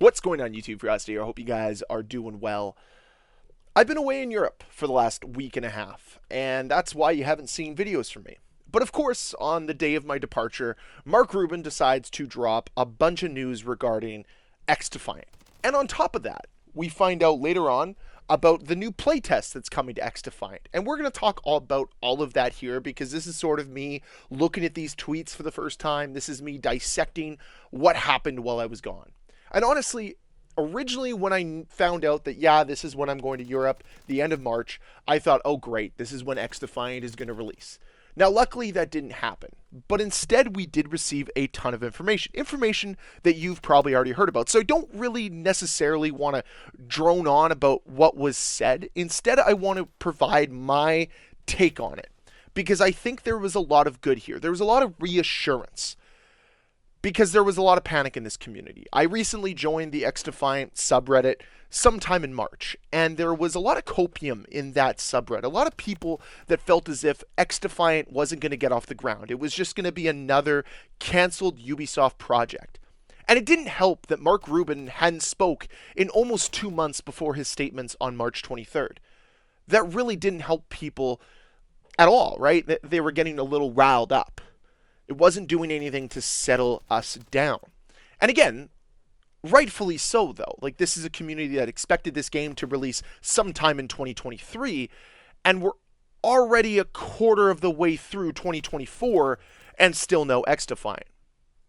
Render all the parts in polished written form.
What's going on YouTube? Ferocity? I hope you guys are doing well. I've been away in Europe for the last week and a half, and that's why you haven't seen videos from me. But of course, on the day of my departure, Mark Rubin decides to drop a bunch of news regarding XDefiant. And on top of that, we find out later on about the new playtest that's coming to XDefiant. And we're going to talk all about all of that here because this is sort of me looking at these tweets for the first time. This is me dissecting what happened while I was gone. And honestly, originally when I found out that, yeah, this is when I'm going to Europe, the end of March, I thought, oh great, this is when XDefiant is going to release. Now, luckily that didn't happen, but instead we did receive a ton of information that you've probably already heard about. So I don't really necessarily want to drone on about what was said. Instead, I want to provide my take on it because I think there was a lot of good here. There was a lot of reassurance, because there was a lot of panic in this community. I recently joined the XDefiant subreddit sometime in March, and there was a lot of copium in that subreddit. A lot of people that felt as if XDefiant wasn't going to get off the ground. It was just going to be another canceled Ubisoft project. And it didn't help that Mark Rubin hadn't spoke in almost 2 months before his statements on March 23rd. That really didn't help people at all, right? They were getting a little riled up. It wasn't doing anything to settle us down. And again, rightfully so, though. Like, this is a community that expected this game to release sometime in 2023, and we're already a quarter of the way through 2024 and still no XDefiant.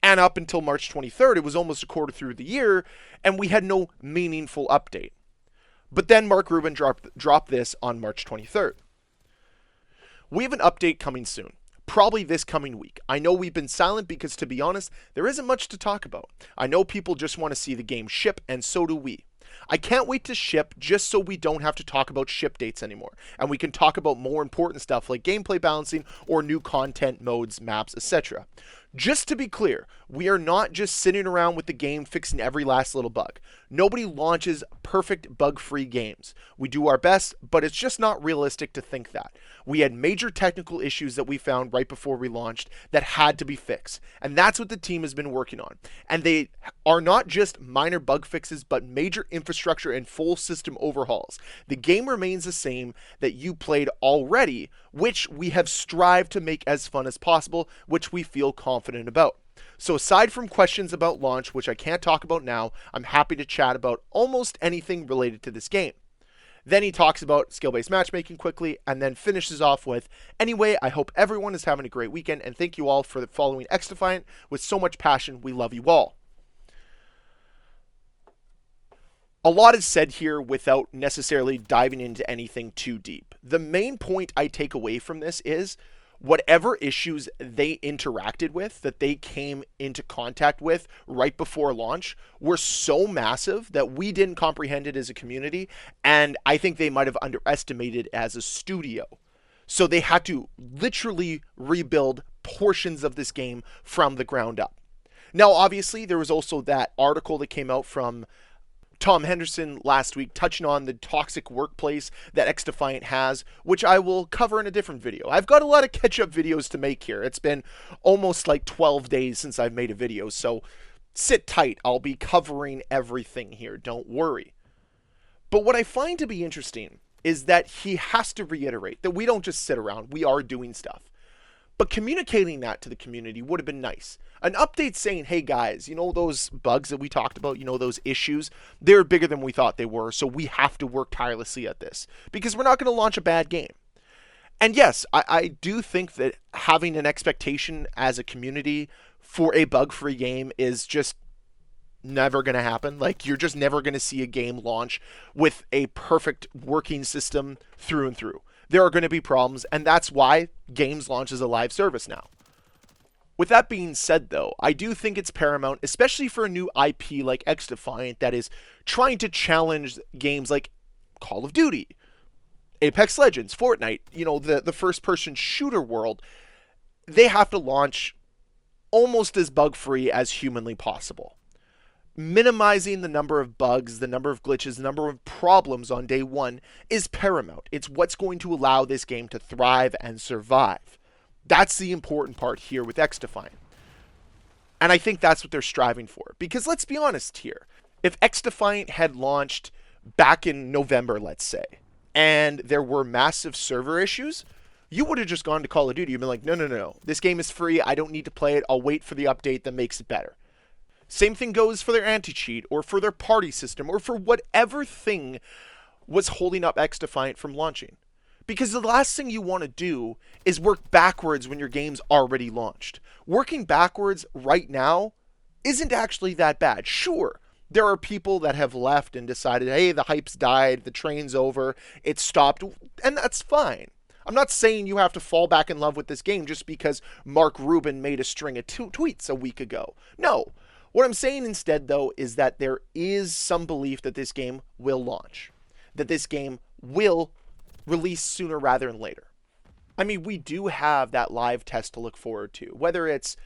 And up until March 23rd, it was almost a quarter through the year, and we had no meaningful update. But then Mark Rubin dropped this on March 23rd. We have an update coming soon. Probably this coming week. I know we've been silent because, to be honest, there isn't much to talk about. I know people just want to see the game ship, and so do we. I can't wait to ship just so we don't have to talk about ship dates anymore, and we can talk about more important stuff like gameplay balancing or new content, modes, maps, etc. Just to be clear, we are not just sitting around with the game fixing every last little bug. Nobody launches perfect bug-free games. We do our best, but it's just not realistic to think that. We had major technical issues that we found right before we launched that had to be fixed, and that's what the team has been working on. And they are not just minor bug fixes, but major infrastructure and full system overhauls. The game remains the same that you played already, which we have strived to make as fun as possible, which we feel confident about. So aside from questions about launch, which I can't talk about now, I'm happy to chat about almost anything related to this game. Then he talks about skill-based matchmaking quickly, and then finishes off with, anyway, I hope everyone is having a great weekend, and thank you all for following XDefiant with so much passion. We love you all. A lot is said here without necessarily diving into anything too deep. The main point I take away from this is whatever issues they interacted with, that they came into contact with right before launch, were so massive that we didn't comprehend it as a community, and I think they might have underestimated it as a studio. So they had to literally rebuild portions of this game from the ground up. Now, obviously, there was also that article that came out from Tom Henderson last week touching on the toxic workplace that XDefiant has, which I will cover in a different video. I've got a lot of catch-up videos to make here. It's been almost like 12 days since I've made a video, so sit tight. I'll be covering everything here. Don't worry. But what I find to be interesting is that he has to reiterate that we don't just sit around. We are doing stuff. But communicating that to the community would have been nice. An update saying, hey guys, you know those bugs that we talked about, you know those issues, they're bigger than we thought they were, so we have to work tirelessly at this. Because we're not going to launch a bad game. And yes, I do think that having an expectation as a community for a bug-free game is just never going to happen. Like, you're just never going to see a game launch with a perfect working system through and through. There are going to be problems, and that's why games launch as a live service now. With that being said, though, I do think it's paramount, especially for a new IP like XDefiant that is trying to challenge games like Call of Duty, Apex Legends, Fortnite, you know, the first-person shooter world. They have to launch almost as bug-free as humanly possible. Minimizing the number of bugs, the number of glitches, the number of problems on day one is paramount. It's what's going to allow this game to thrive and survive. That's the important part here with XDefiant. And I think that's what they're striving for. Because let's be honest here. If XDefiant had launched back in November, let's say, and there were massive server issues, you would have just gone to Call of Duty. You'd been like, no, no, no, no. This game is free. I don't need to play it. I'll wait for the update that makes it better. Same thing goes for their anti-cheat or for their party system or for whatever thing was holding up XDefiant from launching. Because the last thing you want to do is work backwards when your game's already launched. Working backwards right now isn't actually that bad. Sure, there are people that have left and decided, hey, the hype's died, the train's over, it's stopped, and that's fine. I'm not saying you have to fall back in love with this game just because Mark Rubin made a string of tweets a week ago. No. What I'm saying instead, though, is that there is some belief that this game will launch, that this game will release sooner rather than later. I mean, we do have that live test to look forward to, whether it's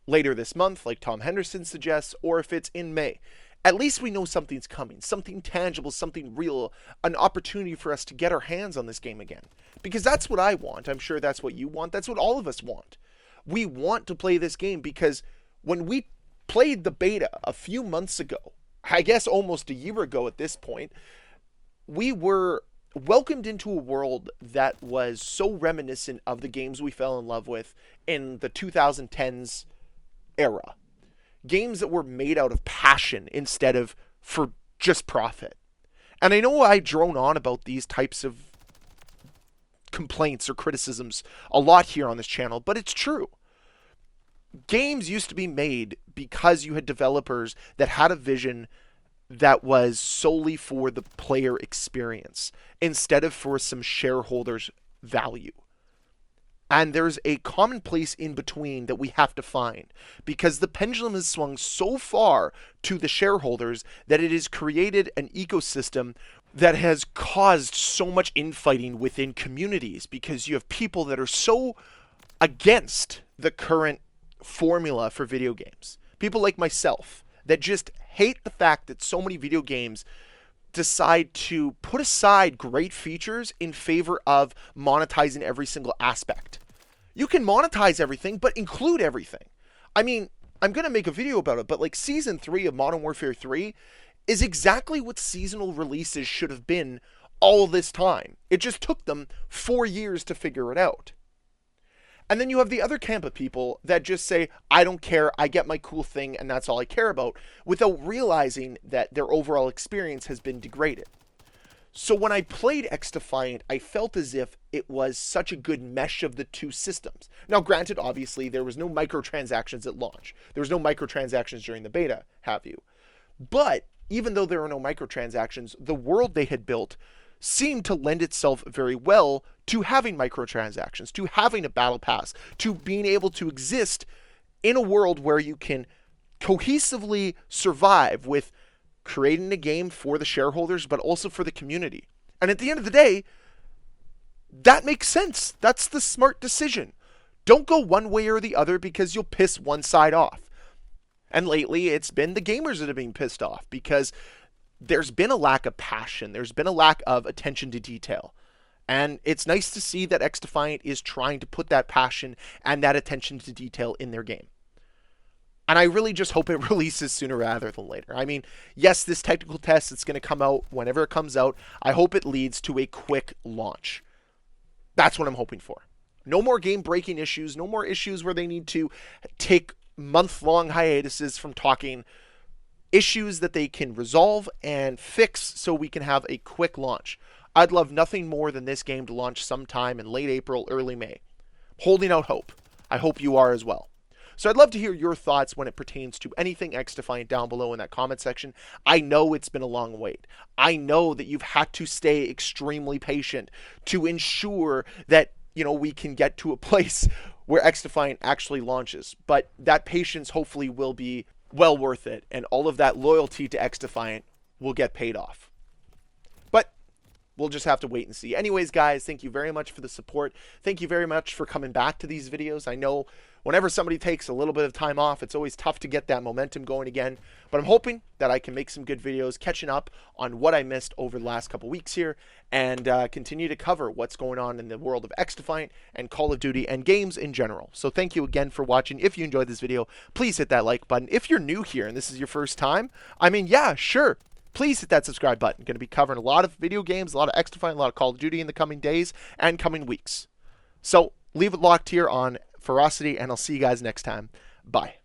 later this month, like Tom Henderson suggests, or if it's in May. At least we know something's coming, something tangible, something real, an opportunity for us to get our hands on this game again. Because that's what I want. I'm sure that's what you want. That's what all of us want. We want to play this game because when we played the beta a few months ago, I guess almost a year ago at this point, we were welcomed into a world that was so reminiscent of the games we fell in love with in the 2010s era. Games that were made out of passion instead of for just profit. And I know I drone on about these types of complaints or criticisms a lot here on this channel, but it's true. Games used to be made because you had developers that had a vision that was solely for the player experience instead of for some shareholders' value. And there's a common place in between that we have to find because the pendulum has swung so far to the shareholders that it has created an ecosystem that has caused so much infighting within communities because you have people that are so against the current formula for video games. People like myself that just hate the fact that so many video games decide to put aside great features in favor of monetizing every single aspect. You can monetize everything, but include everything. I mean, I'm going to make a video about it, but like Season 3 of Modern Warfare 3 is exactly what seasonal releases should have been all this time. It just took them 4 years to figure it out. And then you have the other camp of people that just say, I don't care, I get my cool thing, and that's all I care about, without realizing that their overall experience has been degraded. So when I played XDefiant, I felt as if it was such a good mesh of the two systems. Now, granted, obviously, there was no microtransactions at launch. There was no microtransactions during the beta, have you? But even though there were no microtransactions, the world they had built seemed to lend itself very well to having microtransactions, to having a battle pass, to being able to exist in a world where you can cohesively survive with creating a game for the shareholders, but also for the community. And at the end of the day, that makes sense. That's the smart decision. Don't go one way or the other because you'll piss one side off. And lately, it's been the gamers that have been pissed off because there's been a lack of passion. There's been a lack of attention to detail. And it's nice to see that XDefiant is trying to put that passion and that attention to detail in their game. And I really just hope it releases sooner rather than later. I mean, yes, this technical test, it's going to come out whenever it comes out. I hope it leads to a quick launch. That's what I'm hoping for. No more game-breaking issues. No more issues where they need to take month-long hiatuses from talking. Issues that they can resolve and fix so we can have a quick launch. I'd love nothing more than this game to launch sometime in late April, early May. Holding out hope. I hope you are as well. So I'd love to hear your thoughts when it pertains to anything XDefiant down below in that comment section. I know it's been a long wait. I know that you've had to stay extremely patient to ensure that, we can get to a place where XDefiant actually launches. But that patience hopefully will be well worth it, and all of that loyalty to XDefiant will get paid off. But we'll just have to wait and see. Anyways, guys, thank you very much for the support. Thank you very much for coming back to these videos. I know whenever somebody takes a little bit of time off, it's always tough to get that momentum going again. But I'm hoping that I can make some good videos catching up on what I missed over the last couple weeks here, and continue to cover what's going on in the world of XDefiant and Call of Duty and games in general. So thank you again for watching. If you enjoyed this video, please hit that like button. If you're new here and this is your first time, I mean, yeah, sure. Please hit that subscribe button. Going to be covering a lot of video games, a lot of XDefiant, a lot of Call of Duty in the coming days and coming weeks. So leave it locked here on Ferocity, and I'll see you guys next time. Bye.